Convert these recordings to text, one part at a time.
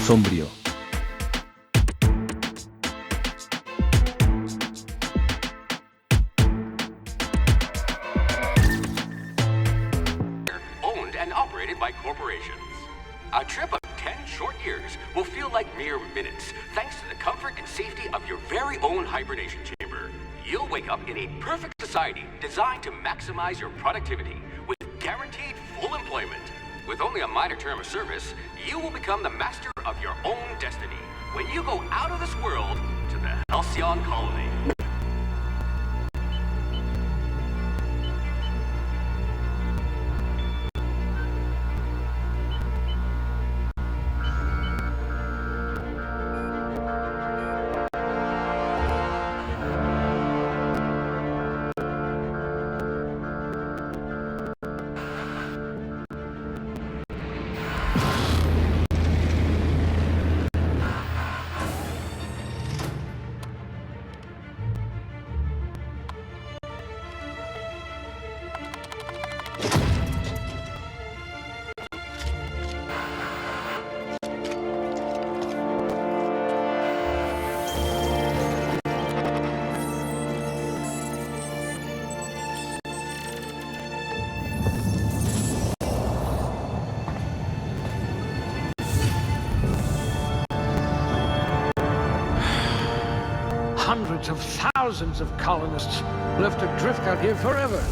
sombrío. Owned and operated by corporations. A trip of 10 short years will feel like mere minutes, thanks to the comfort and safety of your very own hibernation chamber. You'll wake up in a perfect society designed to maximize your productivity with guaranteed full employment. With only a minor term of service, you will become the master of your own destiny when you go out of this world to the Halcyon Colony. Hundreds of thousands of colonists left adrift out here forever,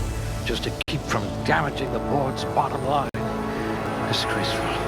just to keep from damaging the board's bottom line. Disgraceful.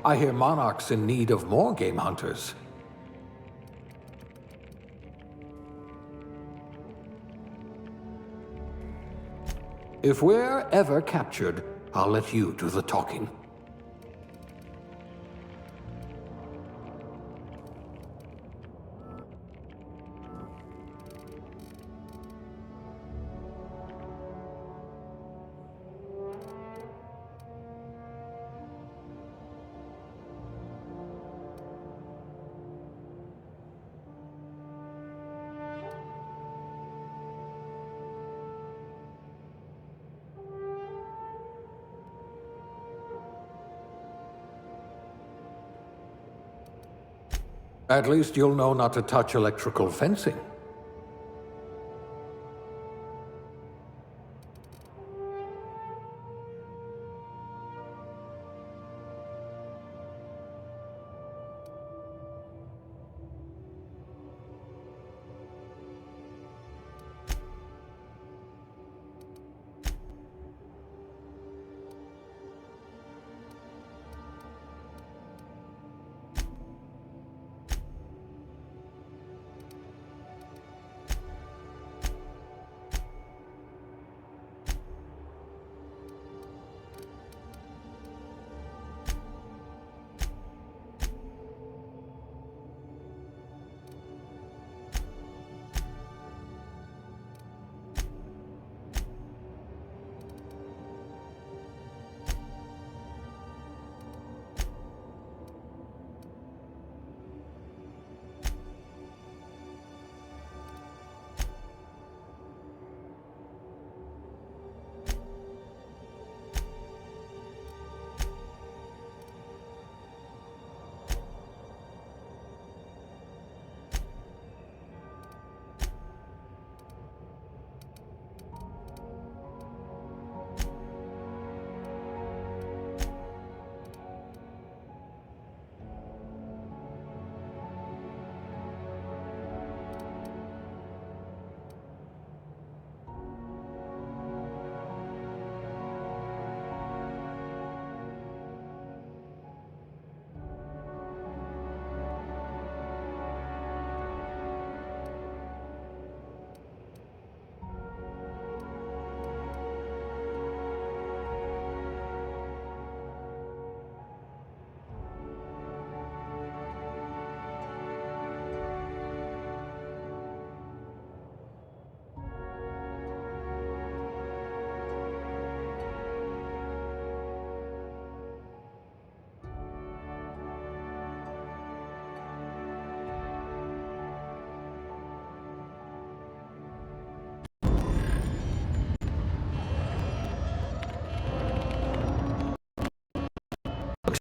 I hear Monarch's in need of more game hunters. If we're ever captured, I'll let you do the talking. At least you'll know not to touch electrical fencing.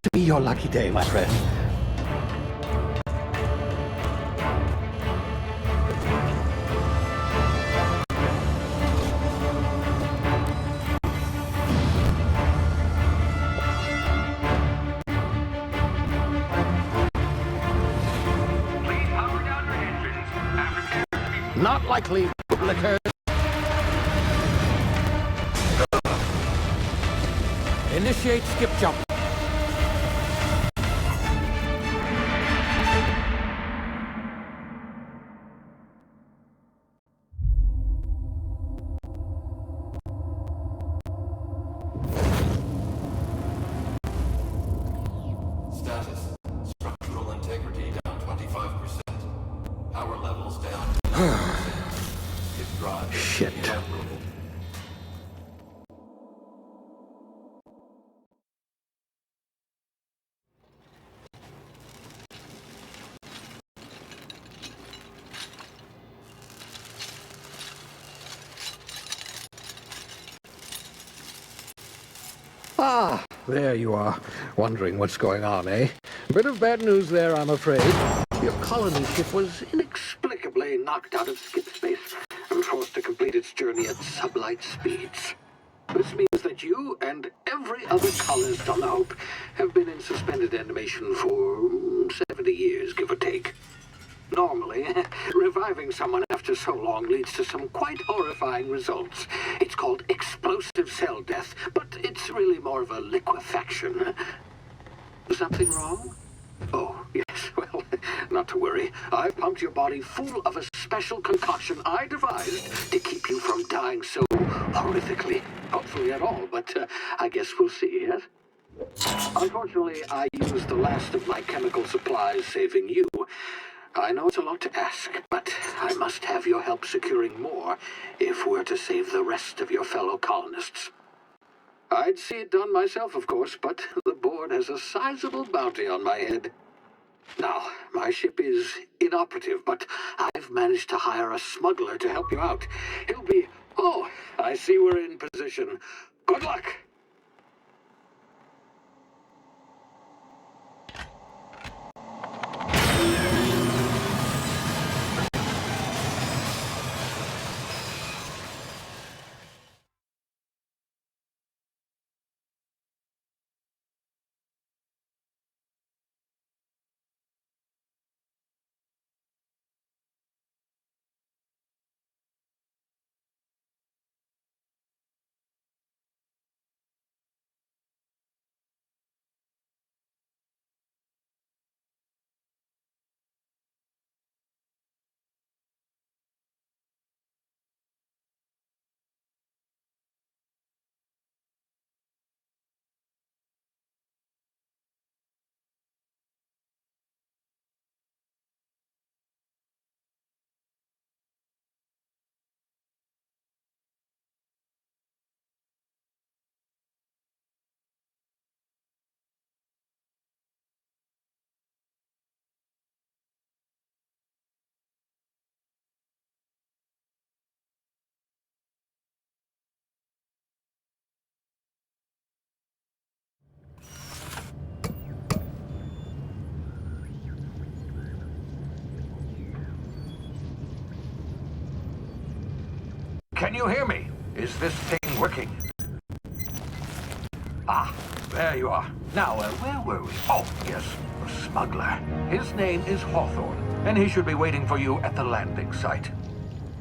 to be your lucky day, my friend. Please power down your engines. After Not likely, liquor. Initiate skip jump. Status. Structural integrity down 25%. Power levels down. His drive. Shit. Inoperable. Ah, there you are. Wondering what's going on, eh? Bit of bad news there, I'm afraid. Your colony ship was inexplicably knocked out of skip space and forced to complete its journey at sublight speeds. This means that you and every other colonist on the Hope have been in suspended animation for 70 years, give or take. Normally, reviving someone after so long leads to some quite horrifying results. It's called explosive cell death, but it's really more of a liquefaction. Something wrong? Oh, yes, well, not to worry. I pumped your body full of a special concoction I devised to keep you from dying so horrifically. Hopefully at all, but I guess we'll see, yes? Unfortunately, I used the last of my chemical supplies saving you. I know it's a lot to ask, but I must have your help securing more if we're to save the rest of your fellow colonists. I'd see it done myself, of course, but the board has a sizable bounty on my head. Now, my ship is inoperative, but I've managed to hire a smuggler to help you out. He'll be... Oh, I see we're in position. Good luck! Can you hear me? Is this thing working? Ah, there you are. Now, where were we? Oh, yes, the smuggler. His name is Hawthorne, and he should be waiting for you at the landing site.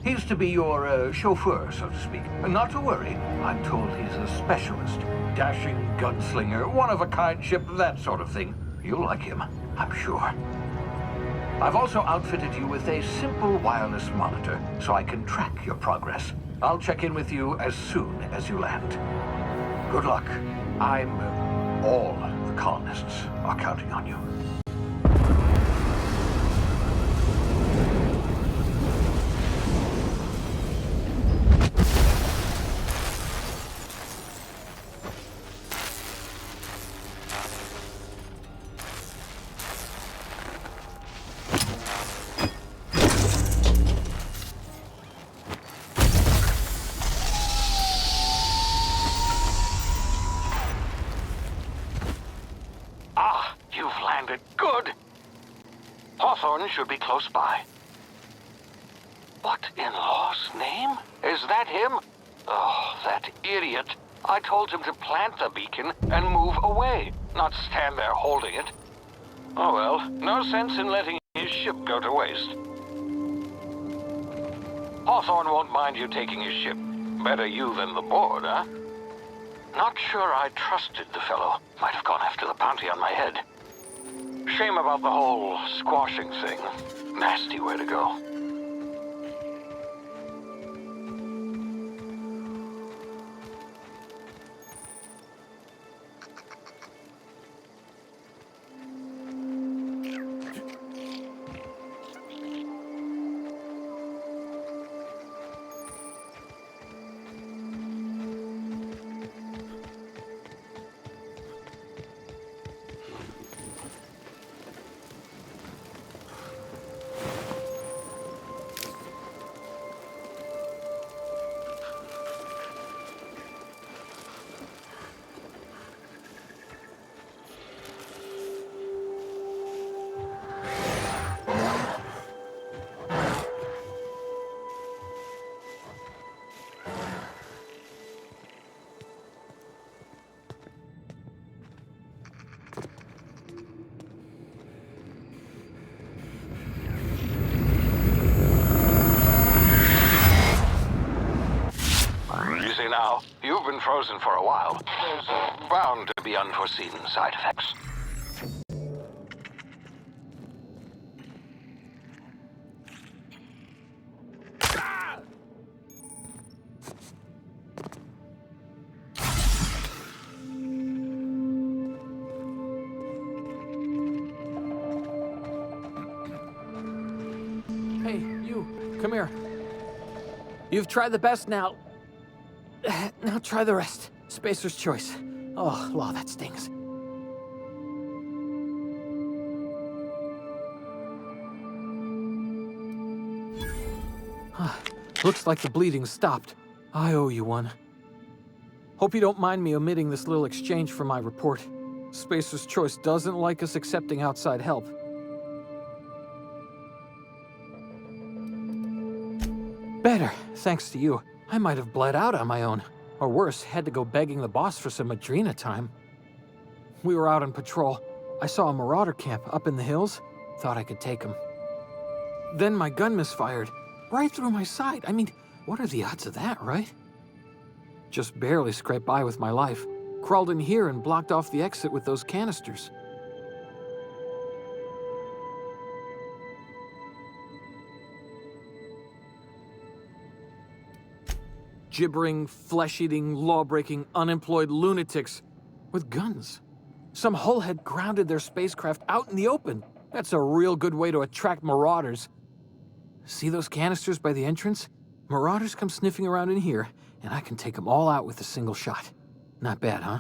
He's to be your chauffeur, so to speak. Not to worry, I'm told he's a specialist. Dashing gunslinger, one-of-a-kind ship, that sort of thing. You'll like him, I'm sure. I've also outfitted you with a simple wireless monitor, so I can track your progress. I'll check in with you as soon as you land. Good luck. All the colonists are counting on you. beacon should be close by. What in law's name? Is that him? Oh, that idiot. I told him to plant the beacon and move away, not stand there holding it. Oh well, no sense in letting his ship go to waste. Hawthorne won't mind you taking his ship. Better you than the board, huh? Not sure I trusted the fellow. Might have gone after the bounty on my head. Shame about the whole squashing thing. Nasty way to go. Now, you've been frozen for a while. There's bound to be unforeseen side effects. Hey, you, come here. You've tried the best now. Now try the rest. Spacer's choice. Oh, law, that stings. Looks like the bleeding stopped. I owe you one. Hope you don't mind me omitting this little exchange from my report. Spacer's choice doesn't like us accepting outside help. Better, thanks to you. I might have bled out on my own. Or worse, had to go begging the boss for some Adrena time. We were out on patrol. I saw a marauder camp up in the hills. Thought I could take him. Then my gun misfired. Right through my side. I mean, what are the odds of that, right? Just barely scraped by with my life. Crawled in here and blocked off the exit with those canisters. Gibbering, flesh-eating, law-breaking, unemployed lunatics with guns. Some hullhead grounded their spacecraft out in the open. That's a real good way to attract marauders. See those canisters by the entrance? Marauders come sniffing around in here, and I can take them all out with a single shot. Not bad, huh?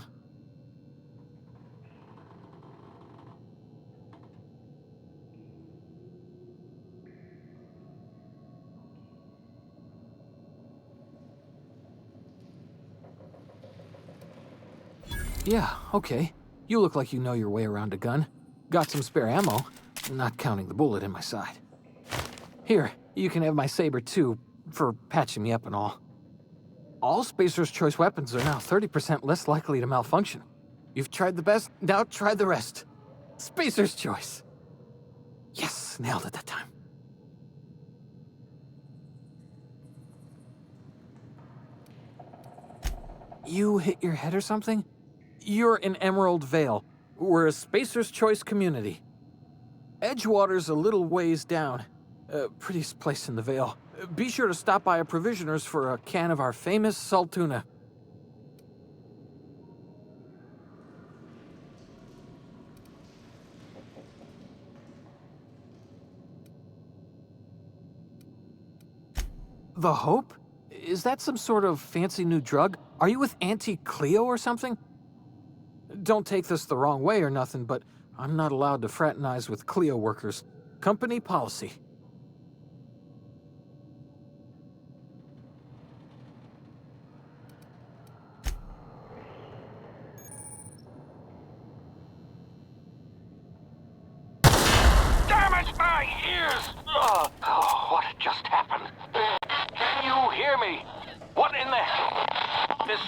Yeah, okay. You look like you know your way around a gun. Got some spare ammo, not counting the bullet in my side. Here, you can have my saber too, for patching me up and all. All Spacer's Choice weapons are now 30% less likely to malfunction. You've tried the best, now try the rest. Spacer's Choice. Yes, nailed it that time. You hit your head or something? You're in Emerald Vale. We're a Spacer's Choice community. Edgewater's a little ways down. Prettiest place in the Vale. Be sure to stop by a provisioner's for a can of our famous salt tuna. The Hope? Is that some sort of fancy new drug? Are you with Auntie Cleo or something? Don't take this the wrong way or nothing, but I'm not allowed to fraternize with Cleo workers. Company policy. Damn it, man! my ears! Oh, what just happened? Can you hear me? What in the hell? This...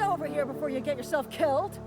Over here before you get yourself killed.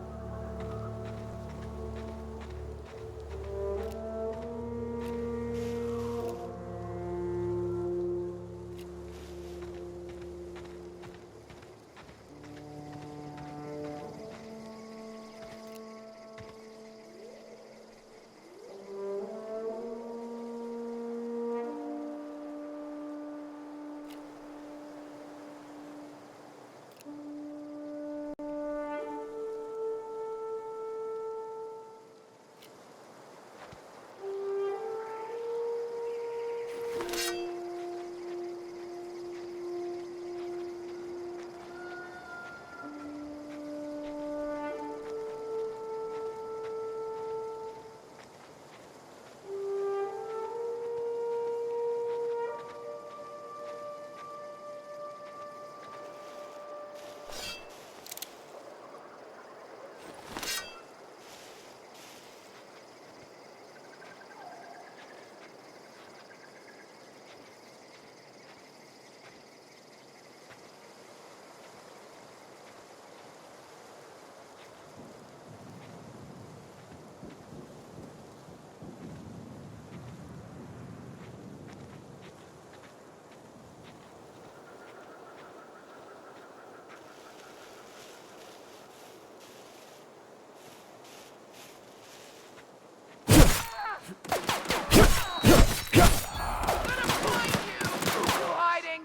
Hiding!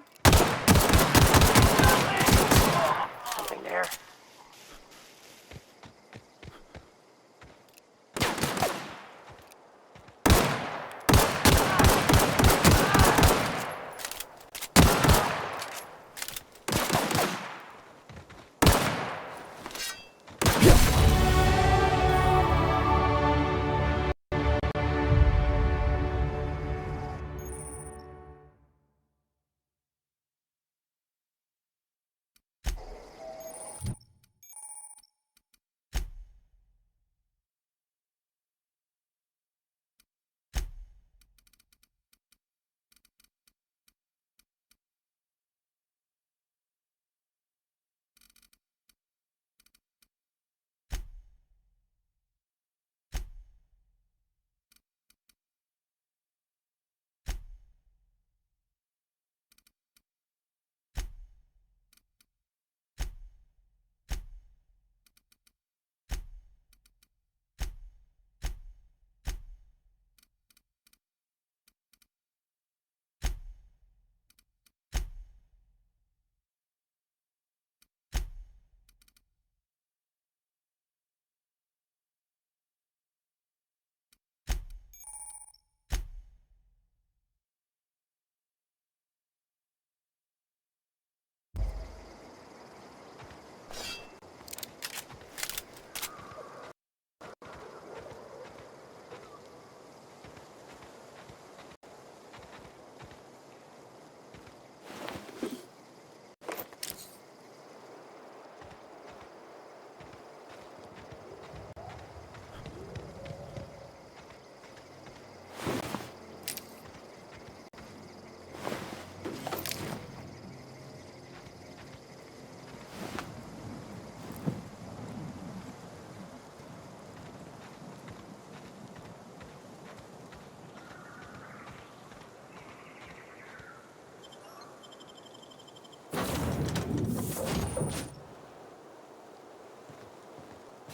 Something there.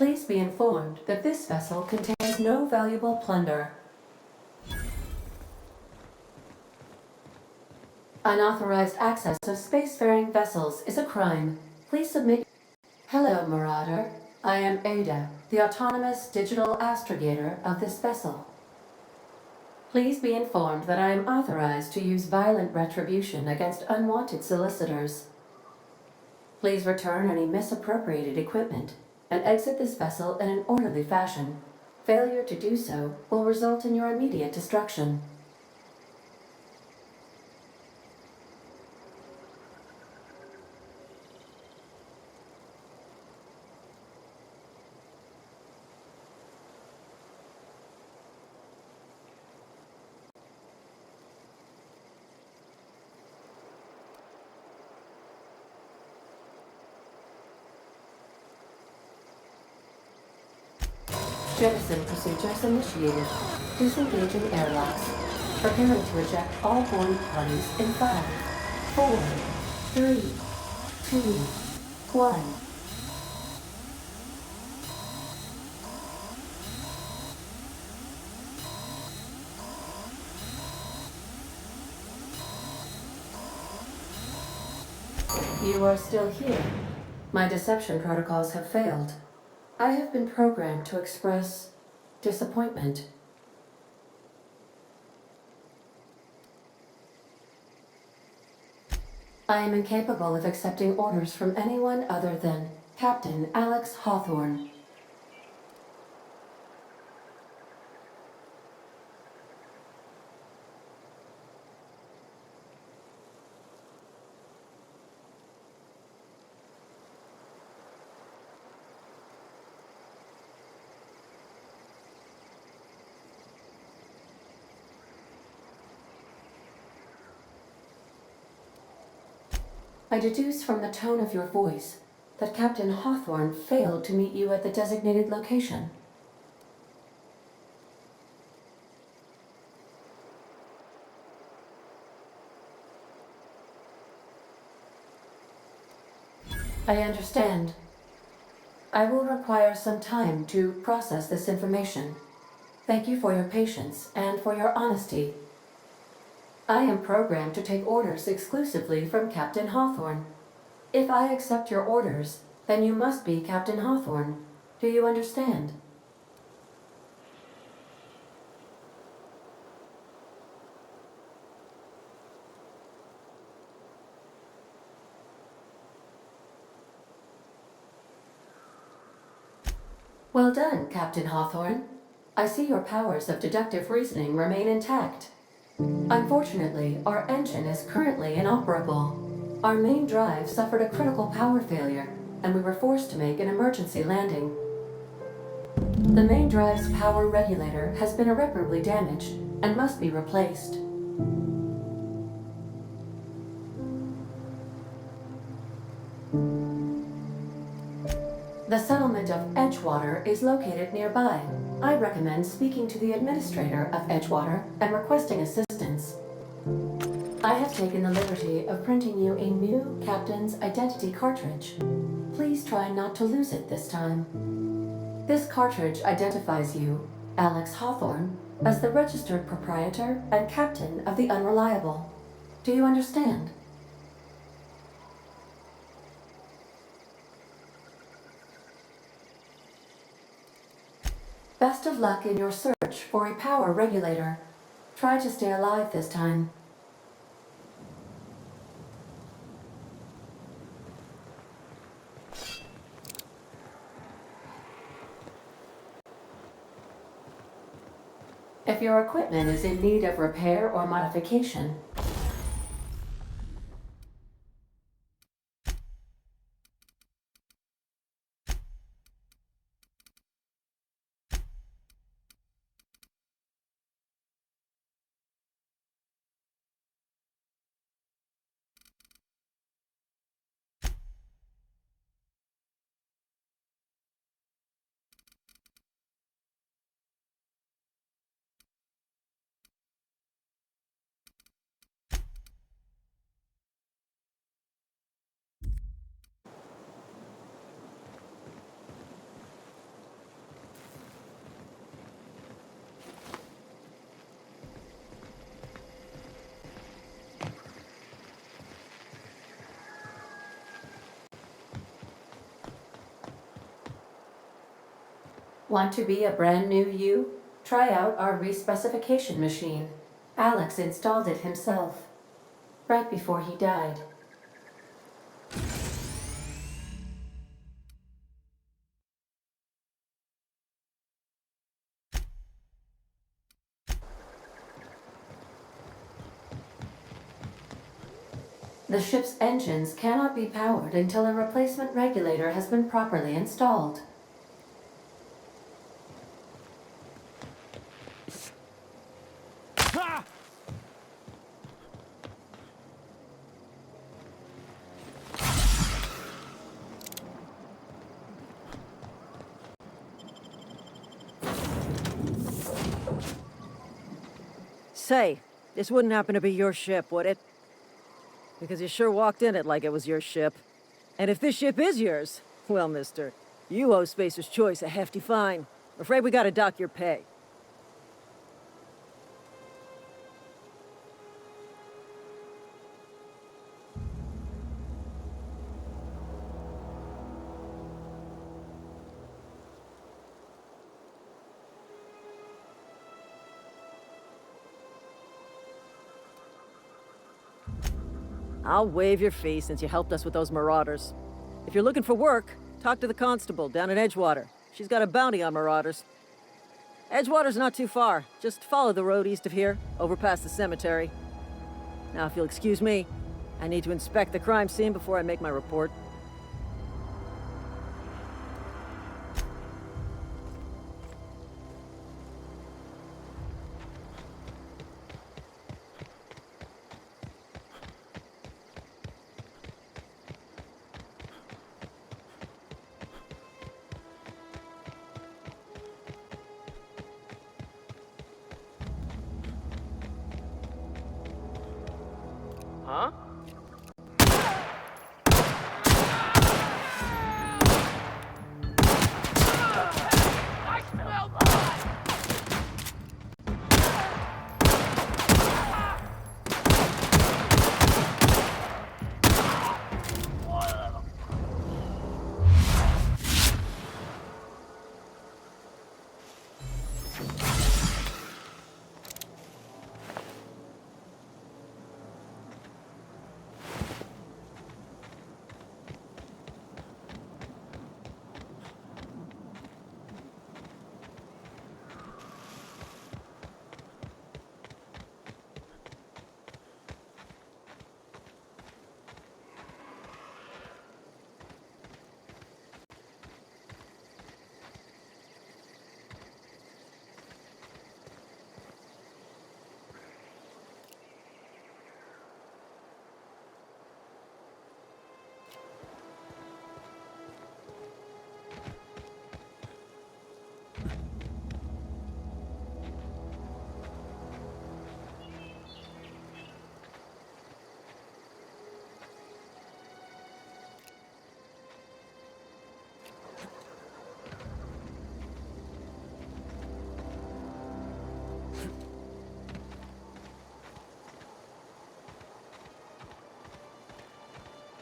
Please be informed that this vessel contains no valuable plunder. Unauthorized access of spacefaring vessels is a crime. Please submit. Hello, Marauder. I am Ada, the autonomous digital astrogator of this vessel. Please be informed that I am authorized to use violent retribution against unwanted solicitors. Please return any misappropriated equipment and exit this vessel in an orderly fashion. Failure to do so will result in your immediate destruction. Jettison procedures initiated. Disengaging airlocks. Preparing to eject all boarding parties in 5, 4, 3, 2, 1. You are still here. My deception protocols have failed. I have been programmed to express disappointment. I am incapable of accepting orders from anyone other than Captain Alex Hawthorne. I deduce from the tone of your voice that Captain Hawthorne failed to meet you at the designated location. I understand. I will require some time to process this information. Thank you for your patience and for your honesty. I am programmed to take orders exclusively from Captain Hawthorne. If I accept your orders, then you must be Captain Hawthorne. Do you understand? Well done, Captain Hawthorne. I see your powers of deductive reasoning remain intact. Unfortunately, our engine is currently inoperable. Our main drive suffered a critical power failure, and we were forced to make an emergency landing. The main drive's power regulator has been irreparably damaged and must be replaced. The settlement of Edgewater is located nearby. I recommend speaking to the administrator of Edgewater and requesting assistance. I have taken the liberty of printing you a new Captain's Identity cartridge. Please try not to lose it this time. This cartridge identifies you, Alex Hawthorne, as the registered proprietor and captain of the Unreliable. Do you understand? Best of luck in your search for a power regulator. Try to stay alive this time. If your equipment is in need of repair or modification, want to be a brand new you? Try out our respecification machine. Alex installed it himself, right before he died. The ship's engines cannot be powered until a replacement regulator has been properly installed. Say, this wouldn't happen to be your ship, would it? Because you sure walked in it like it was your ship. And if this ship is yours, well, mister, you owe Spacer's Choice a hefty fine. Afraid we gotta dock your pay. I'll waive your fee since you helped us with those marauders. If you're looking for work, talk to the constable down at Edgewater. She's got a bounty on marauders. Edgewater's not too far. Just follow the road east of here, over past the cemetery. Now, if you'll excuse me, I need to inspect the crime scene before I make my report. Huh? I smell blood!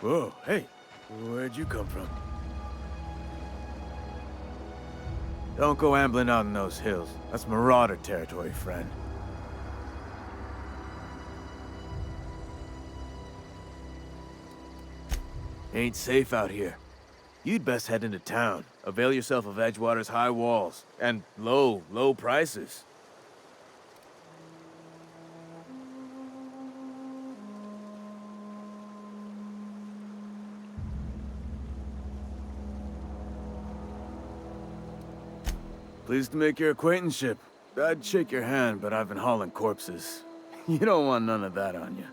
Whoa, hey, where'd you come from? Don't go ambling out in those hills. That's marauder territory, friend. Ain't safe out here. You'd best head into town. Avail yourself of Edgewater's high walls. And low prices. Pleased to make your acquaintanceship. I'd shake your hand, but I've been hauling corpses. You don't want none of that on you.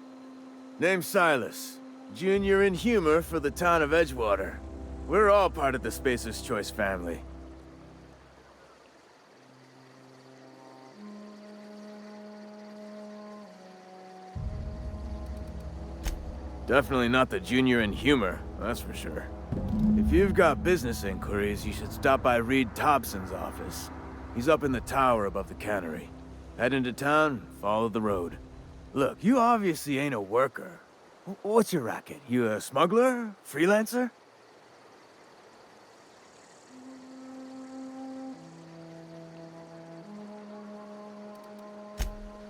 Name's Silas. Junior in humor for the town of Edgewater. We're all part of the Spacer's Choice family. Definitely not the junior in humor, that's for sure. If you've got business inquiries, you should stop by Reed Thompson's office. He's up in the tower above the cannery. Head into town, follow the road. Look, you obviously ain't a worker. What's your racket? You a smuggler? Freelancer?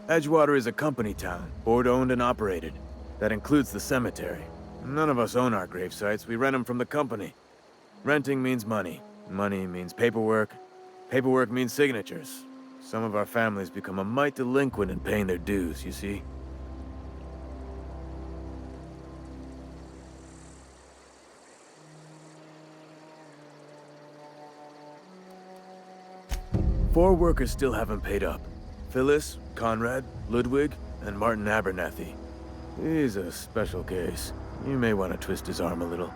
Edgewater is a company town, board-owned and operated. That includes the cemetery. None of us own our grave sites, we rent them from the company. Renting means money. Money means paperwork. Paperwork means signatures. Some of our families become a mite delinquent in paying their dues, you see? Four workers still haven't paid up. Phyllis, Conrad, Ludwig, and Martin Abernathy. He's a special case. You may want to twist his arm a little.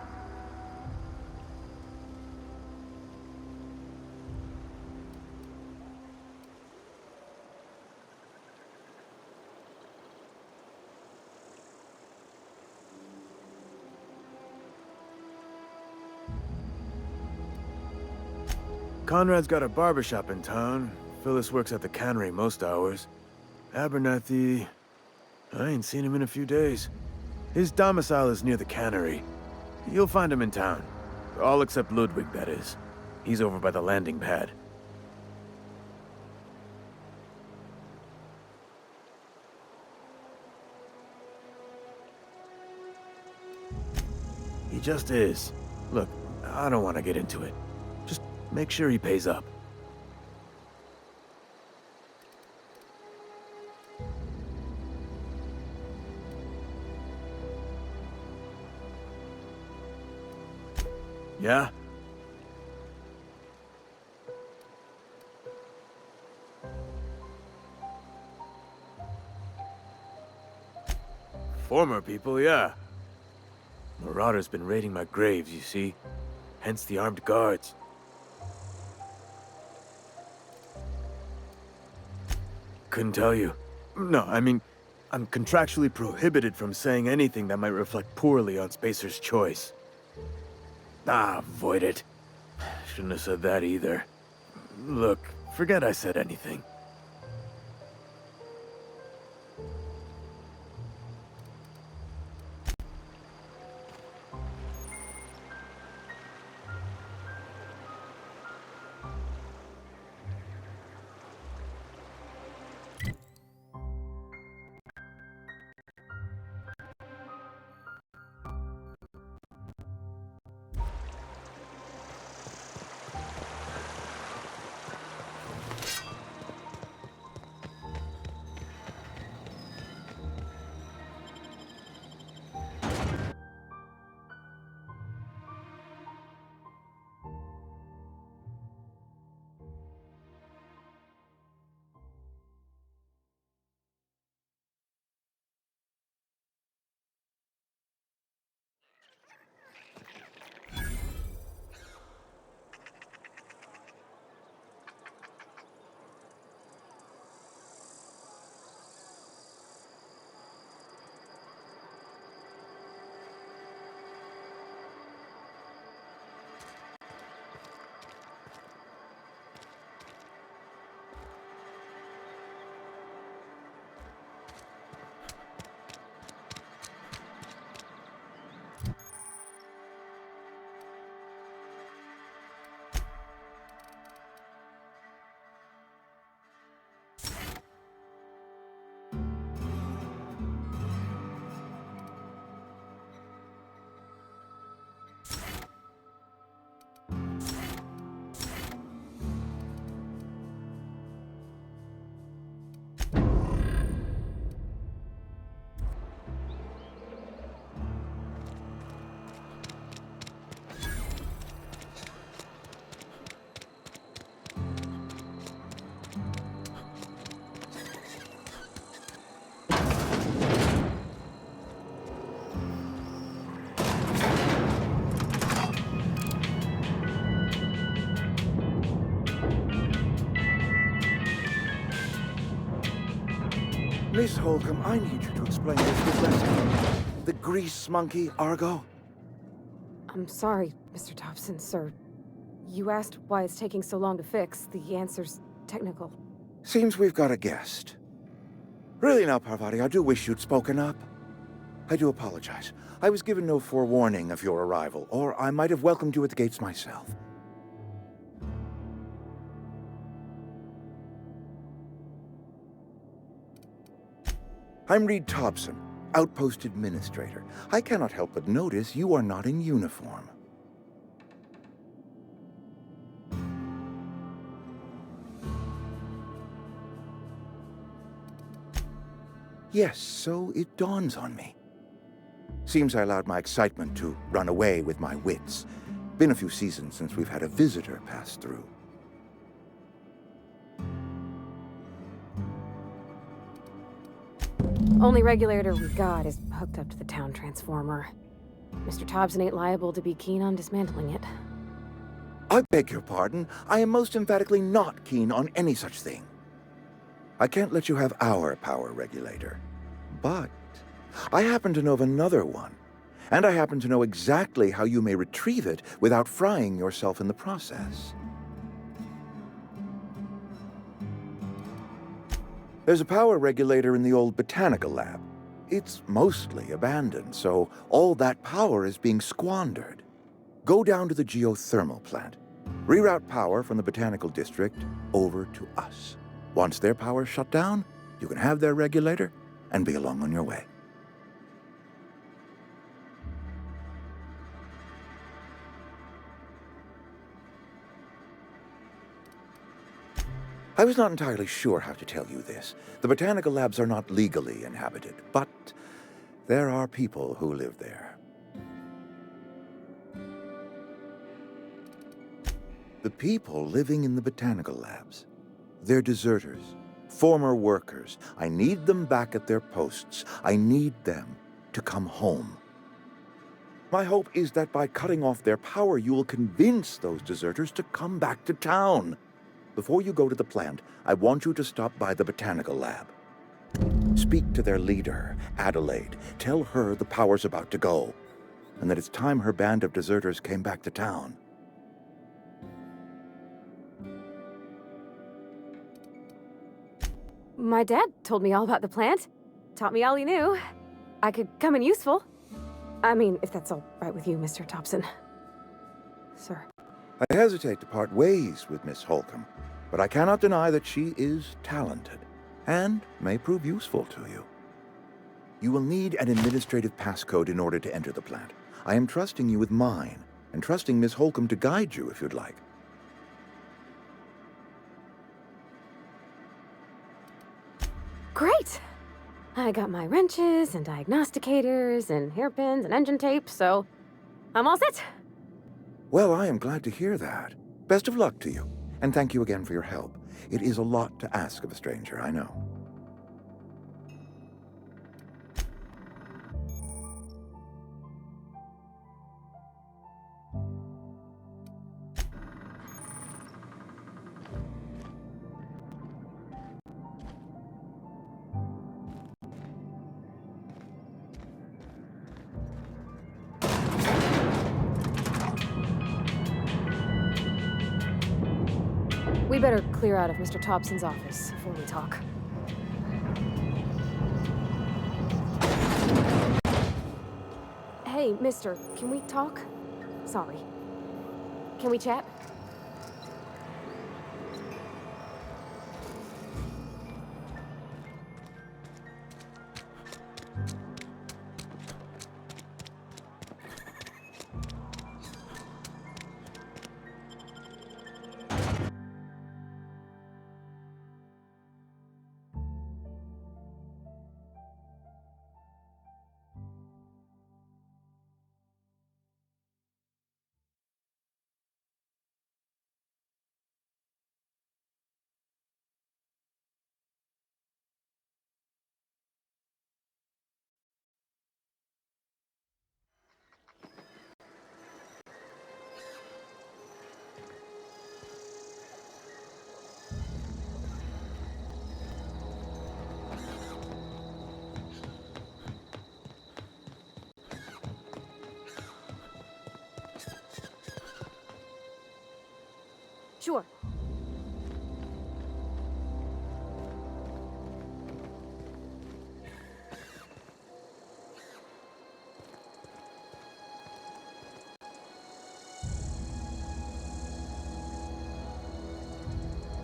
Conrad's got a barbershop in town. Phyllis works at the cannery most hours. Abernathy... I ain't seen him in a few days. His domicile is near the cannery. You'll find him in town. All except Ludwig, that is. He's over by the landing pad. He just is. Look, I don't want to get into it. Just make sure he pays up. Yeah? Former people, yeah. Marauders been raiding my graves, you see. Hence the armed guards. Couldn't tell you. No, I mean, I'm contractually prohibited from saying anything that might reflect poorly on Spacer's Choice. Ah, avoid it. Shouldn't have said that either. Look, forget I said anything. Miss Holcomb, I need you to explain this with less the grease monkey, Argo. I'm sorry, Mr. Thompson, sir. You asked why it's taking so long to fix. The answer's technical. Seems we've got a guest. Really now, Parvati, I do wish you'd spoken up. I do apologize. I was given no forewarning of your arrival, or I might have welcomed you at the gates myself. I'm Reed Thompson, Outpost Administrator. I cannot help but notice you are not in uniform. Yes, so it dawns on me. Seems I allowed my excitement to run away with my wits. Been a few seasons since we've had a visitor pass through. Only regulator we got is hooked up to the town transformer. Mr. Thompson ain't liable to be keen on dismantling it. I beg your pardon. I am most emphatically not keen on any such thing. I can't let you have our power regulator. But I happen to know of another one. And I happen to know exactly how you may retrieve it without frying yourself in the process. There's a power regulator in the old botanical lab. It's mostly abandoned, so all that power is being squandered. Go down to the geothermal plant. Reroute power from the botanical district over to us. Once their power's shut down, you can have their regulator and be along on your way. I was not entirely sure how to tell you this. The botanical labs are not legally inhabited, but there are people who live there. The people living in the botanical labs, they're deserters, former workers. I need them back at their posts. I need them to come home. My hope is that by cutting off their power, you will convince those deserters to come back to town. Before you go to the plant, I want you to stop by the botanical lab. Speak to their leader, Adelaide. Tell her the power's about to go, and that it's time her band of deserters came back to town. My dad told me all about the plant. Taught me all he knew. I could come in useful. I mean, if that's all right with you, Mr. Thompson. Sir. I hesitate to part ways with Miss Holcomb, but I cannot deny that she is talented and may prove useful to you. You will need an administrative passcode in order to enter the plant. I am trusting you with mine, and trusting Miss Holcomb to guide you if you'd like. Great! I got my wrenches and diagnosticators and hairpins and engine tape, so I'm all set. Well, I am glad to hear that. Best of luck to you, and thank you again for your help. It is a lot to ask of a stranger, I know. We better clear out of Mr. Thompson's office before we talk. Hey, mister, can we talk? Sorry. Can we chat?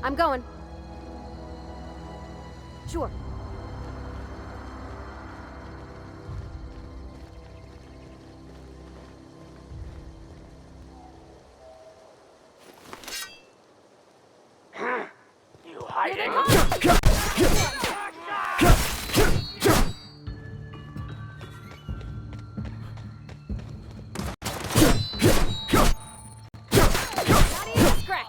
I'm going. Sure. You hiding? Not even a scratch.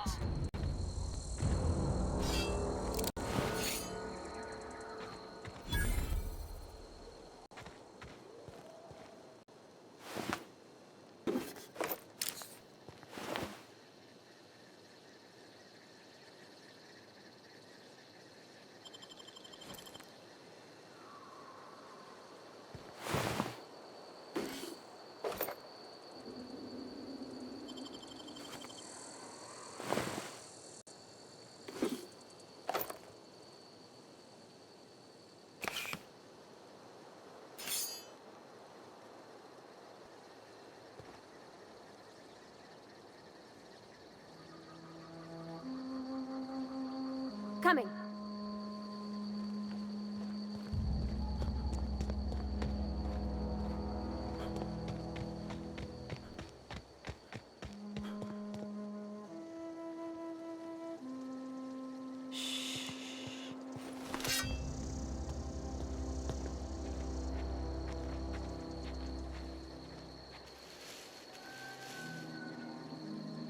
Coming.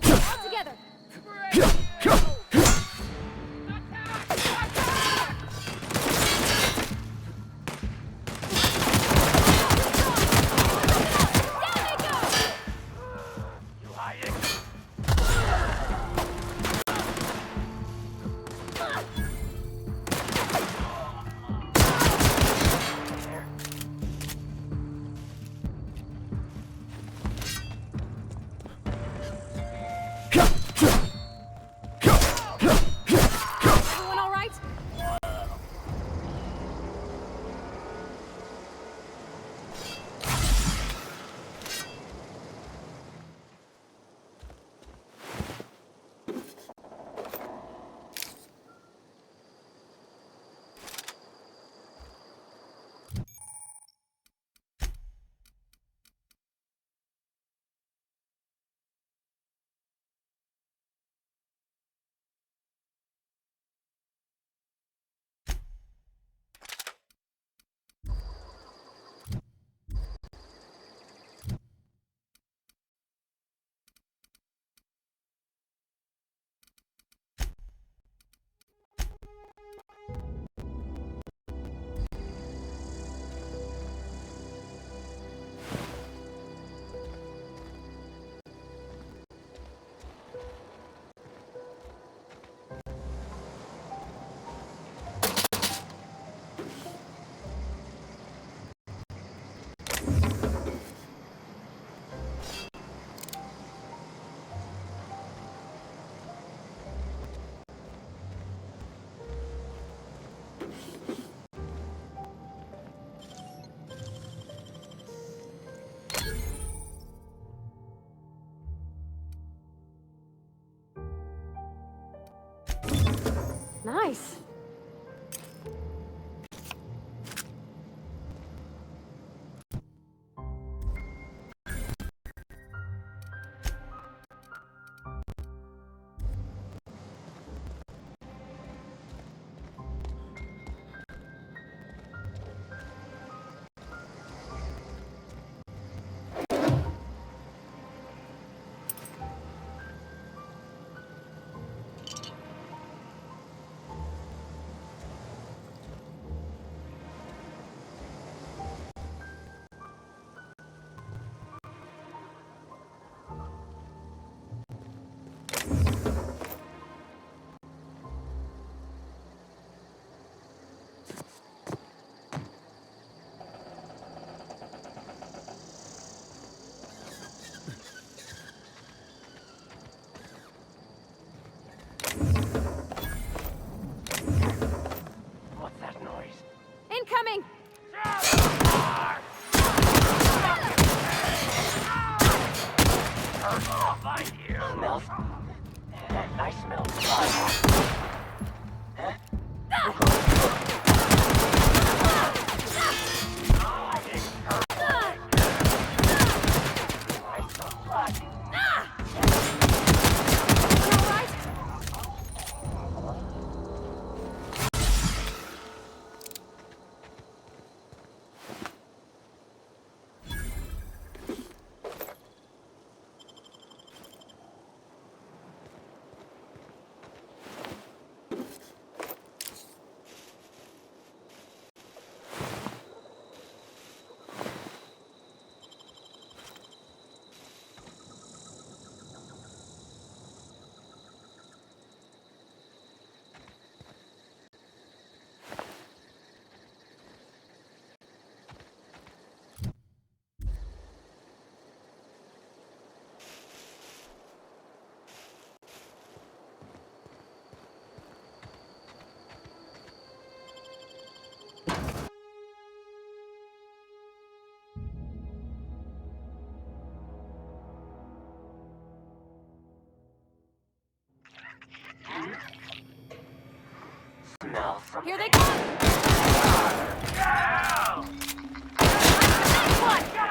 All together. You hiding? Everyone all right? Nice. Smell from Here they come! now. Nice one!